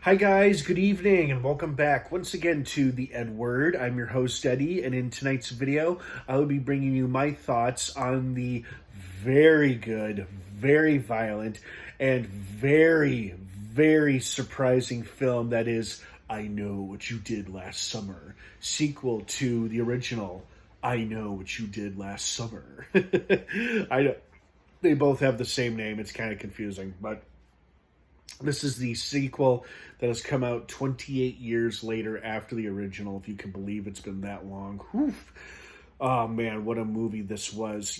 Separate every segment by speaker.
Speaker 1: Hi guys, good evening and welcome back once again to the EdWord. I'm your host Eddie, and in tonight's video I will be bringing you my thoughts on the very good, very violent, and very surprising film that is I Know What You Did Last Summer, sequel to the original I Know What You Did Last Summer. I know they both have the same name, it's kind of confusing, but this is the sequel that has come out 28 years later after the original, if you can believe it's been that long. Whew. Oh man, what a movie this was.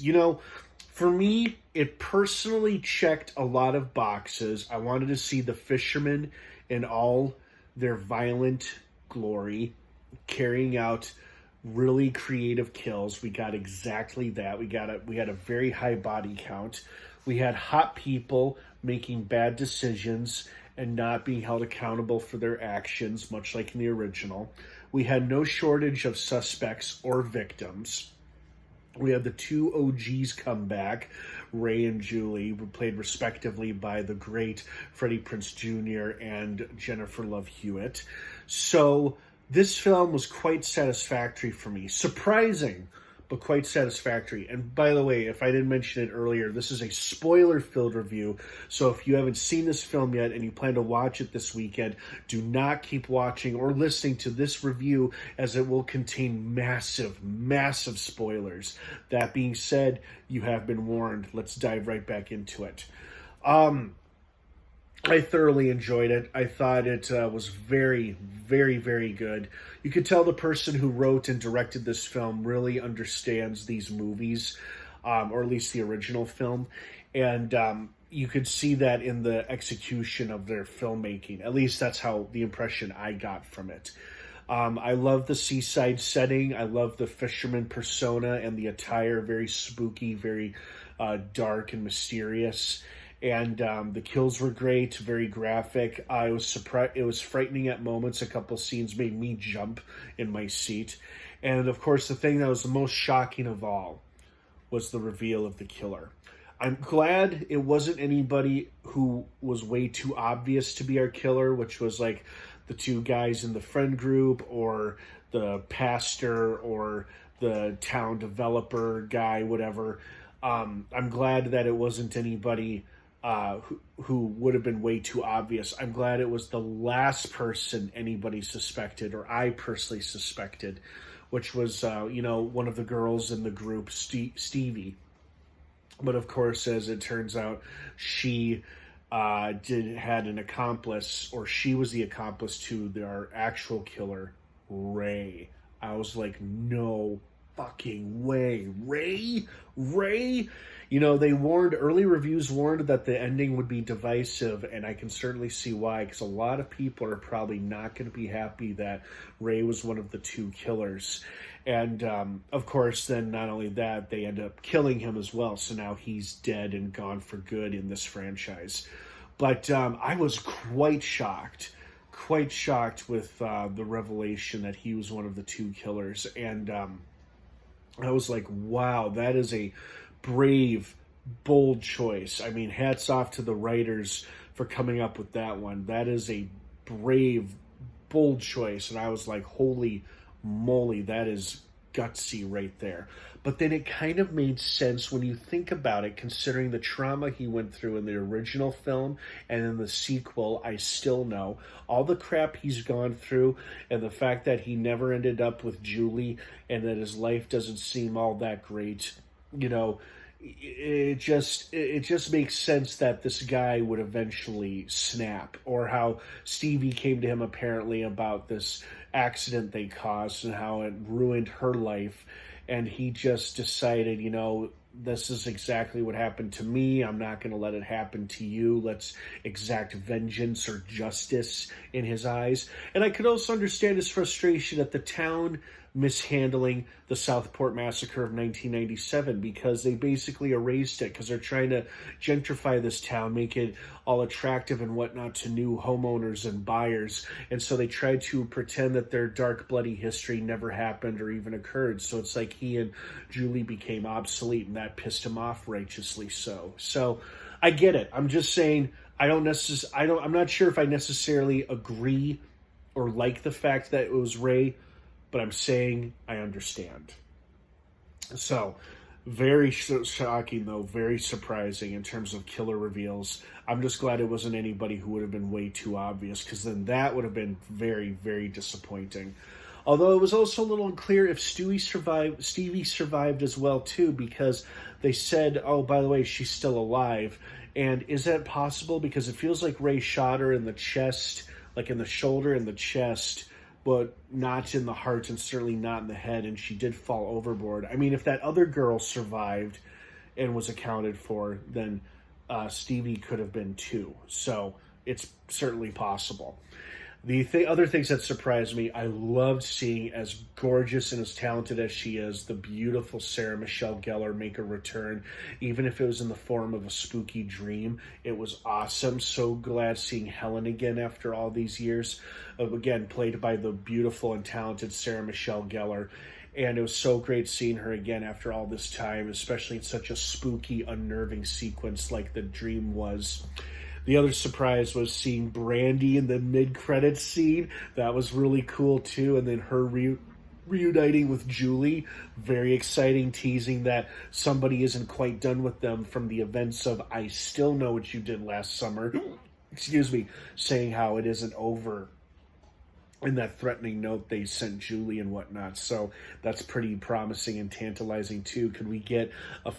Speaker 1: For me, it personally checked a lot of boxes. I wanted to see the fishermen in all their violent glory, carrying out really creative kills. We got exactly that. We had a very high body count. We had hot people making bad decisions and not being held accountable for their actions, much like in the original. We had no shortage of suspects or victims. We had the two OGs come back, Ray and Julie, were played respectively by the great Freddie Prinze Jr. and Jennifer Love Hewitt. So this film was quite satisfactory for me. Surprising, but quite satisfactory. And by the way, if I didn't mention it earlier, this is a spoiler-filled review. So if you haven't seen this film yet and you plan to watch it this weekend, do not keep watching or listening to this review, as it will contain massive spoilers. That being said, you have been warned. Let's dive right back into it. I thoroughly enjoyed it. I thought it was very good. You could tell the person who wrote and directed this film really understands these movies, or at least the original film. And you could see that in the execution of their filmmaking. At least that's how the impression I got from it. I love the seaside setting. I love the fisherman persona and the attire. Very spooky, very dark and mysterious. And the kills were great, very graphic. I was surprised. It was frightening at moments. A couple scenes made me jump in my seat. And of course, the thing that was the most shocking of all was the reveal of the killer. I'm glad it wasn't anybody who was way too obvious to be our killer, which was like the two guys in the friend group or the pastor or the town developer guy, whatever. I'm glad that it wasn't anybody who would have been way too obvious. I'm glad it was the last person anybody suspected, or I personally suspected, which was, one of the girls in the group, Stevie. But of course, as it turns out, she had an accomplice, or she was the accomplice to our actual killer, Ray. I was like, no fucking way. Ray? Early reviews warned that the ending would be divisive, and I can certainly see why, because a lot of people are probably not going to be happy that Ray was one of the two killers. And, of course, then not only that, they end up killing him as well, so now he's dead and gone for good in this franchise. But I was quite shocked with the revelation that he was one of the two killers, and I was like, wow, that is a brave, bold choice. I mean, hats off to the writers for coming up with that one. That is a brave, bold choice. And I was like, holy moly, that is gutsy right there. But then it kind of made sense when you think about it, considering the trauma he went through in the original film and in the sequel, I Still Know. All the crap he's gone through, and the fact that he never ended up with Julie and that his life doesn't seem all that great, it just makes sense that this guy would eventually snap, or how Stevie came to him apparently about this accident they caused and how it ruined her life, and he just decided, this is exactly what happened to me. I'm not going to let it happen to you. Let's exact vengeance or justice in his eyes. And I could also understand his frustration at the town mishandling the Southport Massacre of 1997, because they basically erased it because they're trying to gentrify this town, make it all attractive and whatnot to new homeowners and buyers. And so they tried to pretend that their dark, bloody history never happened or even occurred. So it's like he and Julie became obsolete, and that pissed him off, righteously so. So I get it. I'm just saying, I'm not sure if I necessarily agree or like the fact that it was Ray, but I'm saying I understand. So, very shocking, though, very surprising in terms of killer reveals. I'm just glad it wasn't anybody who would have been way too obvious, because then that would have been very, very disappointing. Although it was also a little unclear if Stevie survived as well too, because they said, "Oh, by the way, she's still alive." And is that possible? Because it feels like Ray shot her in the chest, like in the shoulder and the chest, but not in the heart and certainly not in the head, and she did fall overboard. I mean, if that other girl survived and was accounted for, then Stevie could have been too. So it's certainly possible. The other things that surprised me, I loved seeing, as gorgeous and as talented as she is, the beautiful Sarah Michelle Gellar make a return, even if it was in the form of a spooky dream. It was awesome. So glad seeing Helen again after all these years. Again, played by the beautiful and talented Sarah Michelle Gellar. And it was so great seeing her again after all this time, especially in such a spooky, unnerving sequence like the dream was. The other surprise was seeing Brandy in the mid-credits scene. That was really cool, too. And then her reuniting with Julie. Very exciting, teasing that somebody isn't quite done with them from the events of I Still Know What You Did Last Summer. Excuse me. Saying how it isn't over in that threatening note they sent Julie and whatnot. So that's pretty promising and tantalizing, too. Could we get a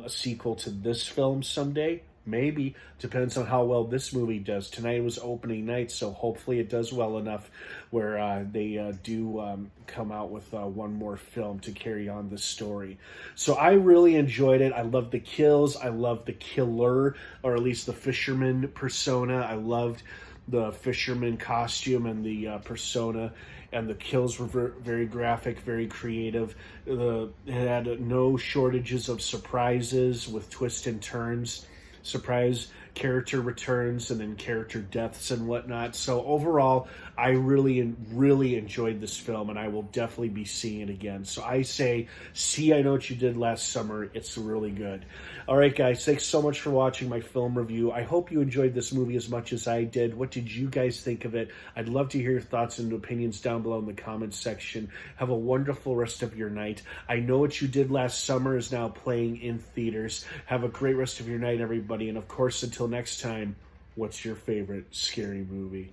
Speaker 1: sequel to this film someday? Maybe. Depends on how well this movie does. Tonight was opening night, so hopefully it does well enough where they do come out with one more film to carry on the story. So I really enjoyed it. I loved the kills. I loved the killer, or at least the fisherman persona. I loved the fisherman costume and the persona. And the kills were very graphic, very creative. It had no shortages of surprises with twists and turns. Surprise character returns and then character deaths and whatnot. So overall, I really enjoyed this film, and I will definitely be seeing it again. So I say, see, I Know What You Did Last Summer. It's really good. All right, guys, thanks so much for watching my film review. I hope you enjoyed this movie as much as I did. What did you guys think of it? I'd love to hear your thoughts and opinions down below in the comments section. Have a wonderful rest of your night. I Know What You Did Last Summer is now playing in theaters. Have a great rest of your night, everybody. And of course, until next time, what's your favorite scary movie?